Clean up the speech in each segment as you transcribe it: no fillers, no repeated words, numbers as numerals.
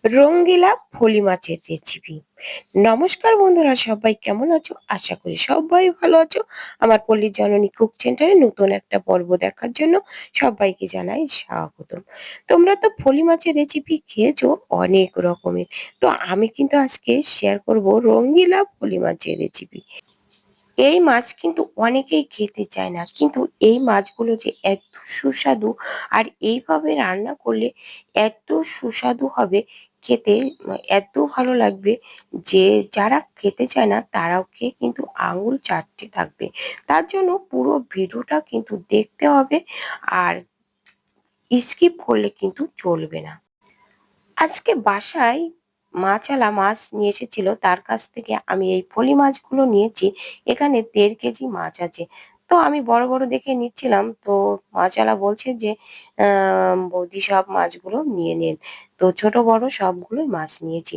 রঙ্গিলা ফলি মাছের রেসিপি। নমস্কার বন্ধুরা, সবাই কেমন আছো? আশা করি সবাই ভালো আছো। আমার পল্লীর জননী কুক সেন্টারে নতুন একটা পর্ব দেখার জন্য সবাইকে জানাই স্বাগতম। তোমরা তো ফলি মাছের রেসিপি খেয়েছো অনেক রকমের, তো আমি কিন্তু আজকে শেয়ার করব রঙ্গিলা ফলি মাছের রেসিপি। এই মাছ কিন্তু অনেকেই খেতে চায় না, কিন্তু এই মাছগুলো যে এত সুস্বাদু, আর এইভাবে রান্না করলে এত সুস্বাদু হবে খেতে, এত ভালো লাগবে যে যারা খেতে চায় না তারাও খেয়ে কিন্তু আঙুল চাটতে থাকবে। তার জন্য পুরো ভিডিওটা কিন্তু দেখতে হবে, আর স্কিপ করলে কিন্তু চলবে না। আজকে বাসায় মাছওয়ালা মাছ নিয়ে এসেছিল, তার কাছ থেকে আমি এই ফলি মাছগুলো নিয়েছি। এখানে ১.৫ কেজি মাছ আছে। তো আমি বড় বড় দেখে নিচ্ছিলাম, তো মাছওয়ালা বলছে যে বৌদি সব মাছগুলো নিয়ে নেন। তো ছোট বড় সবগুলোই মাছ নিয়েছি।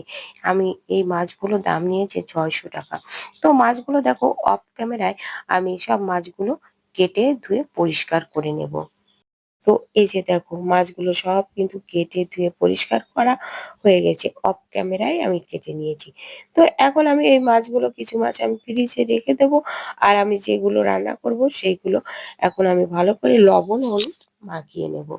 আমি এই মাছগুলো দাম নিয়েছে ৬০০ টাকা। তো মাছগুলো দেখো, অফ ক্যামেরায় আমি সব মাছগুলো কেটে ধুয়ে পরিষ্কার করে নেব। তো এই যে দেখো, মাছগুলো সব কিন্তু কেটে ধুয়ে পরিষ্কার করা হয়ে গেছে, অফ ক্যামেরায় আমি কেটে নিয়েছি। তো এখন আমি এই মাছগুলো, কিছু মাছ আমি ফ্রিজে রেখে দেবো, আর আমি যেগুলো রান্না করব সেইগুলো এখন আমি ভালো করে লবণ হলুদ মাখিয়ে নেব।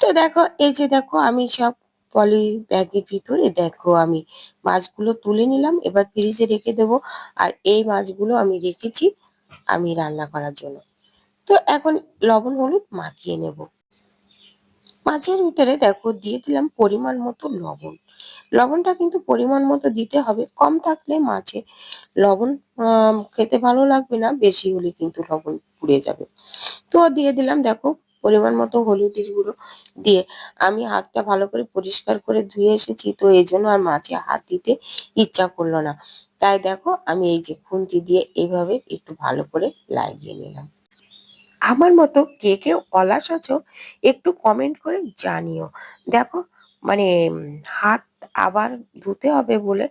তো দেখো, এই যে দেখো, আমি সব পলি ব্যাগের ভিতরে দেখো আমি মাছগুলো তুলে নিলাম, এবার ফ্রিজে রেখে দেবো। আর এই মাছগুলো আমি রেখেছি আমি রান্না করার জন্য। তো এখন লবণ হলুদ মাখিয়ে নেব। মাছের ভিতরে দেখো দিয়ে দিলাম পরিমাণ মতো লবণ। লবণটা কিন্তু পরিমাণ মতো দিতে হবে, কম থাকলে মাছে লবণ খেতে ভালো লাগবে না, বেশি হলে কিন্তু লবণ পুড়ে যাবে। তো দিয়ে দিলাম দেখো পরিমাণ মতো হলুদের গুঁড়ো দিয়ে। আমি হাতটা ভালো করে পরিষ্কার করে ধুয়ে এসেছি, তো এই জন্য আর মাছে হাত দিতে ইচ্ছা করলো না। তাই দেখো আমি এই যে খুন্তি দিয়ে এইভাবে একটু ভালো করে লাগিয়ে নিলাম। আমার মতো কে কে অলস আছো একটু কমেন্ট করে জানিও। দেখো, মানে হাত আবার ধুতে হবে বলে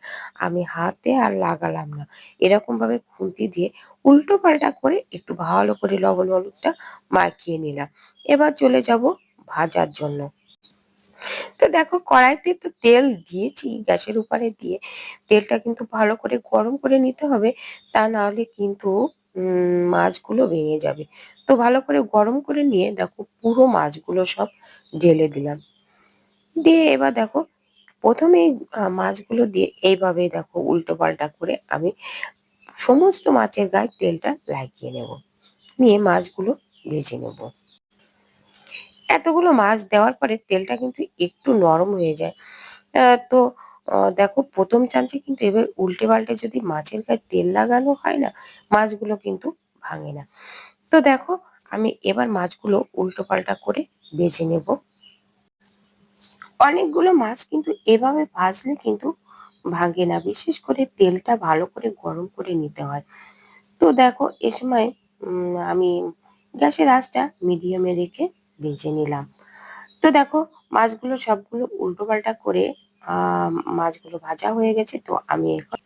আমি হাতে আর লাগালাম না, এরকম ভাবে খুন্তি দিয়ে উল্টো পাল্টা করে একটু ভালো করে লবণ হলুদটা মাখিয়ে নিলাম। এবার চলে যাব ভাজার জন্য। তো দেখো, কড়াইতে তো তেল দিয়েছি গ্যাসের উপরে দিয়ে। তেলটা কিন্তু ভালো করে গরম করে নিতে হবে, তা না হলে কিন্তু মাছগুলো ভেঙে যাবে। তো ভালো করে গরম করে নিয়ে দেখো পুরো মাছগুলো সব ঢেলে দিলাম। দিয়ে এবার দেখো, প্রথমেই মাছগুলো দিয়ে এইভাবে দেখো উল্টো পাল্টা করে আমি সমস্ত মাছের গায়ে তেলটা লাগিয়ে নেব, নিয়ে মাছগুলো ভেজে নেব। এতগুলো মাছ দেওয়ার পরে তেলটা কিন্তু একটু নরম হয়ে যায়। তো দেখো, প্রথম চান্সে কিন্তু এবার উল্টে পাল্টে যদি মাছের গায়ে তেল লাগানো হয় না, মাছগুলো কিন্তু ভাঙে না। তো দেখো, আমি এবার মাছগুলো উল্টো পাল্টা করে ভেজে নেব। অনেকগুলো মাছ কিন্তু এভাবে ভাজলে কিন্তু ভাঙে না, বিশেষ করে তেলটা ভালো করে গরম করে নিতে হয়। তো দেখো, এ সময় আমি গ্যাসের আঁচটা মিডিয়ামে রেখে ভেজে নিলাম। তো দেখো, মাছগুলো সবগুলো উল্টো পাল্টা করে আহ মাছগুলো ভাজা হয়ে গেছে, তো আমি এখন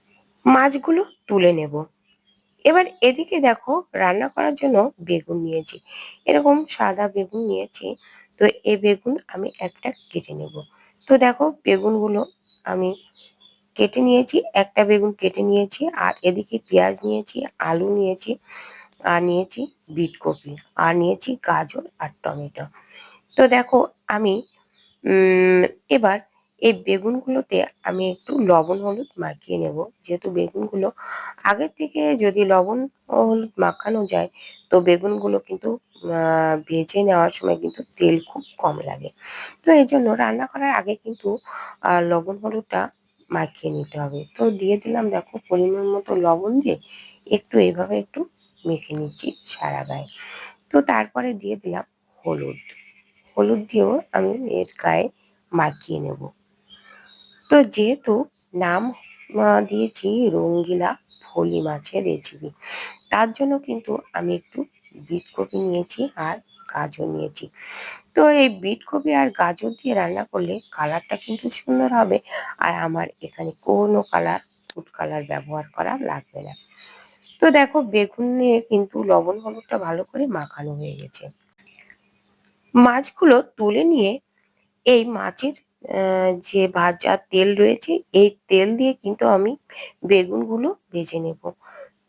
মাছগুলো তুলে নেব। এবার এদিকে দেখো, রান্না করার জন্য বেগুন নিয়েছি, এরকম সাদা বেগুন নিয়েছি। তো এই বেগুন আমি একটা কেটে নেব। তো দেখো, বেগুনগুলো আমি কেটে নিয়েছি, একটা বেগুন কেটে নিয়েছি, আর এদিকে পেঁয়াজ নিয়েছি, আলু নিয়েছি, আর নিয়েছি বিট কপি, আর নিয়েছি গাজর আর টমেটো। তো দেখো, আমি এবার এই বেগুনগুলোতে আমি একটু লবণ হলুদ মাখিয়ে নেব। যেহেতু বেগুনগুলো আগে থেকে যদি লবণ ও হলুদ মাখানো যায়, তো বেগুনগুলো কিন্তু ভেজে নেওয়ার সময় কিন্তু তেল খুব কম লাগে। তো এই জন্য রান্না করার আগে কিন্তু লবণ হলুদটা মাখিয়ে নিতে হবে। তো দিয়ে দিলাম দেখো পরিমাণ মতো লবণ দিয়ে একটু এইভাবে একটু মেখে নিচ্ছি সারা গায়ে। তো তারপরে দিয়ে দিলাম হলুদ। হলুদ দিয়েও আমি এর গায়ে মাখিয়ে নেব। তো যেহেতু নাম দিয়েছি রঙ্গিলা ফলি মাছের রেসিপি, তার জন্য কিন্তু আমি একটু বিট কপি নিয়েছি আর গাজর নিয়েছি। তো এই বিট কপি আর গাজর দিয়ে রান্না করলে কালারটা কিন্তু সুন্দর হবে, আর আমার এখানে কোনো কালার, ফুড কালার ব্যবহার করা লাগবে না। তো দেখো, বেগুন নিয়ে কিন্তু লবণ হলুদটা ভালো করে মাখানো হয়ে গেছে। মাছগুলো তুলে নিয়ে এই মাছের যে ভাজা তেল রয়েছে এই তেল দিয়ে কিন্তু আমি বেগুনগুলো ভেজে নেব।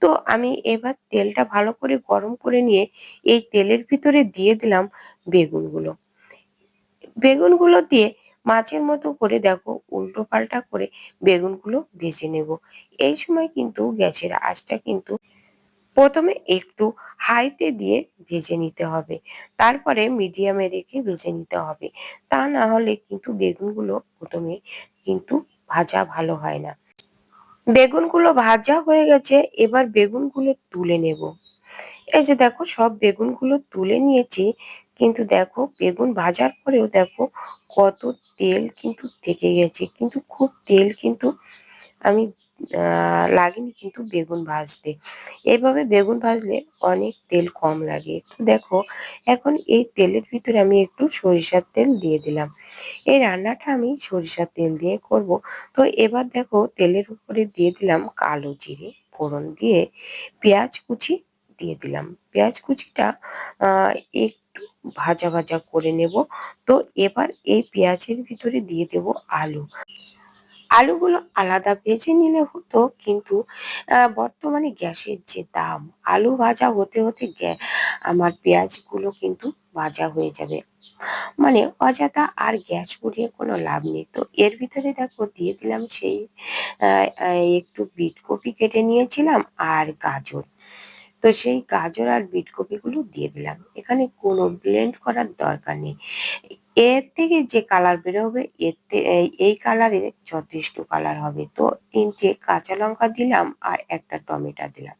তো আমি এবার তেলটা ভালো করে গরম করে নিয়ে এই তেলের ভিতরে দিয়ে দিলাম বেগুনগুলো। বেগুনগুলো দিয়ে মাছের মতো করে দেখো উল্টো পাল্টা করে বেগুনগুলো ভেজে নেব। এই সময় কিন্তু গ্যাসের আঁচটা কিন্তু প্রথমে একটু হাইতে দিয়ে ভেজে নিতে হবে, তারপরে মিডিয়ামে রেখে ভেজে নিতে হবে। তা না হলে কিন্তু বেগুনগুলো প্রথমে কিন্তু ভাজা ভালো হয় না। বেগুনগুলো ভাজা হয়ে গেছে, এবার বেগুনগুলো তুলে নেব। এই যে দেখো সব বেগুনগুলো তুলে নিয়েছি, কিন্তু দেখো বেগুন ভাজার পরেও দেখো কত তেল কিন্তু থেকে গেছে, কিন্তু খুব তেল কিন্তু আমি লাগেনি কিন্তু বেগুন ভাজতে। এইভাবে বেগুন ভাজলে অনেক তেল কম লাগে। তো দেখো এখন এই তেলের ভিতরে আমি একটু সরিষার তেল দিয়ে দিলাম। এই রান্নাটা আমি সরিষার তেল দিয়ে করব। তো এবার দেখো তেলের উপরে দিয়ে দিলাম কালো জিরে ফোড়ন দিয়ে পেঁয়াজ কুচি দিয়ে দিলাম। পেঁয়াজ কুচিটা একটু ভাজা ভাজা করে নেব। তো এবার এই পেঁয়াজের ভিতরে দিয়ে দেব আলু। আলুগুলো আলাদা ভেজে নিলে হতো, কিন্তু বর্তমানে গ্যাসের যে দাম, আলু ভাজা হতে হতে আমার পেঁয়াজগুলো কিন্তু ভাজা হয়ে যাবে। মানে অযথা আর গ্যাস পুড়িয়ে কোনো লাভ নেই। তো এর ভিতরে দেখো দিয়ে দিলাম সেই একটু বিট কপি কেটে নিয়েছিলাম আর গাজর। তো সেই গাজর আর বিট কপিগুলো দিয়ে দিলাম। এখানে কোনো ব্লেন্ড করার দরকার নেই। এর থেকে যে কালার বেরোবে এই কালারে যথেষ্ট কালার হবে। তো ৩টে কাঁচা লঙ্কা দিলাম আর একটা টমেটো দিলাম।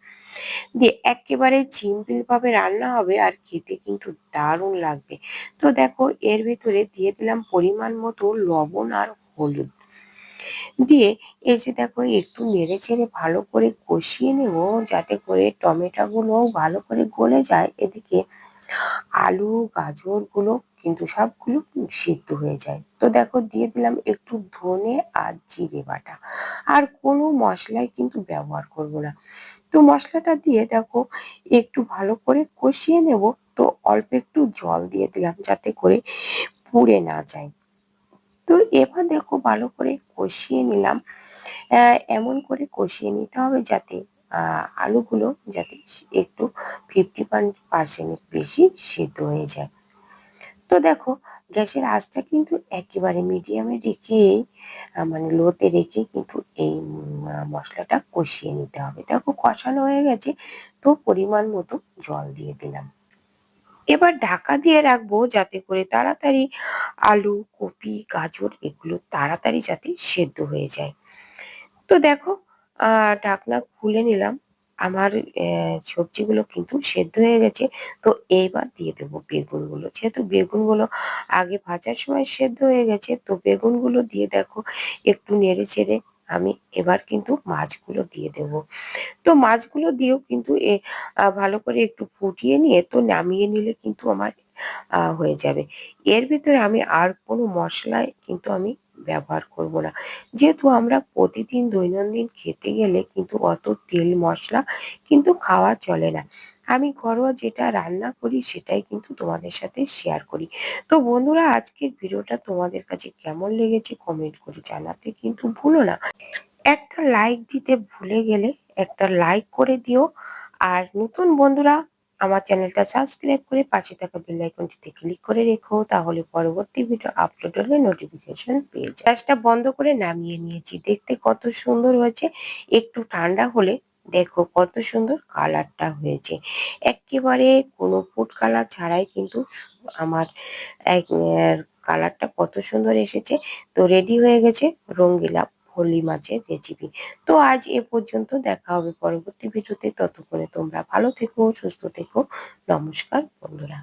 দিয়ে এক্কেবারে সিম্পল ভাবে রান্না হবে আর খেতে কিন্তু দারুণ লাগবে। তো দেখো এর ভেতরে দিয়ে দিলাম পরিমাণ মতো লবণ আর হলুদ। দিয়ে এই যে দেখো একটু নেড়েচেড়ে ভালো করে কষিয়ে নেব, যাতে করে টমেটো গুলো ভালো করে গলে যায়। এদিকে আলু গাজরগুলো কিন্তু সবগুলো সিদ্ধ হয়ে যায়। তো দেখো দিয়ে দিলাম একটু ধনে আর জিরে বাটা। আর কোনো মশলাই কিন্তু ব্যবহার করব না। তো মশলাটা দিয়ে দেখো একটু ভালো করে কষিয়ে নেব। তো অল্প একটু জল দিয়ে দিলাম যাতে করে পুড়ে না যায়। তো এবার দেখো ভালো করে কষিয়ে নিলাম। এমন করে কষিয়ে নিতে হবে যাতে আলুগুলো যাতে একটু 50% বেশি সিদ্ধ হয়ে যায়। তো দেখো গ্যাসের আঁচটা কিন্তু একেবারে মিডিয়ামে রেখেই মানে লোতে রেখে কিন্তু এই মশলাটা কষিয়ে নিতে হবে। দেখো কষানো হয়ে গেছে, তো পরিমাণ মতো জল দিয়ে দিলাম। এবার ঢাকা দিয়ে রাখবো যাতে করে তাড়াতাড়ি আলু, কপি, গাজর এগুলো তাড়াতাড়ি যাতে সেদ্ধ হয়ে যায়। তো দেখো ঢাকনা খুলে নিলাম। আমার সবজিগুলো কিন্তু সেদ্ধ হয়ে গেছে। তো এইবার দিয়ে দেবো বেগুনগুলো। যেহেতু বেগুনগুলো আগে ভাজার সময় সেদ্ধ হয়ে গেছে, তো বেগুনগুলো দিয়ে দেখো একটু নেড়ে-চেড়ে আমি এবার কিন্তু মাছগুলো দিয়ে দেবো। তো মাছগুলো দিয়েও কিন্তু ভালো করে একটু ফুটিয়ে নিয়ে তো নামিয়ে নিলে কিন্তু আমার হয়ে যাবে। এর ভিতরে আমি আর কোনো মশলাই কিন্তু আমি ব্যবহার করব না। যেহেতু আমরা প্রতিদিন দৈনন্দিন খেতে গেলে কিন্তু অত তেল মশলা কিন্তু খাওয়া চলে না। আমি ঘরোয়া যেটা রান্না করি সেটাই কিন্তু তোমাদের সাথে শেয়ার করি। তো বন্ধুরা আজকের ভিডিওটা তোমাদের কাছে কেমন লেগেছে কমেন্ট করে জানাতে কিন্তু ভুলো না। একটা লাইক দিতে ভুলে গেলে একটা লাইক করে দিও। আর নতুন বন্ধুরা আমার চ্যানেলটা সাবস্ক্রাইব করে পাশে থাকা বেল আইকনটিতে ক্লিক করে রেখো, তাহলে পরবর্তী ভিডিও আপলোড হলে নোটিফিকেশন পেয়ে যাবে। গ্যাসটা বন্ধ করে নামিয়ে নিয়েছি, দেখতে কত সুন্দর হয়েছে। একটু ঠান্ডা হলে দেখো কত সুন্দর কালারটা হয়েছে। একেবারে কোনো ফুড কালার ছাড়াই কিন্তু আমার কালারটা কত সুন্দর এসেছে। তো রেডি হয়ে গেছে রঙ্গিলা ফলি মাছের রেসিপি। তো আজ এ পর্যন্ত, দেখা হবে পরবর্তী ভিডিওতে। ততক্ষণে তোমরা ভালো থেকো, সুস্থ থেকো। নমস্কার বন্ধুরা।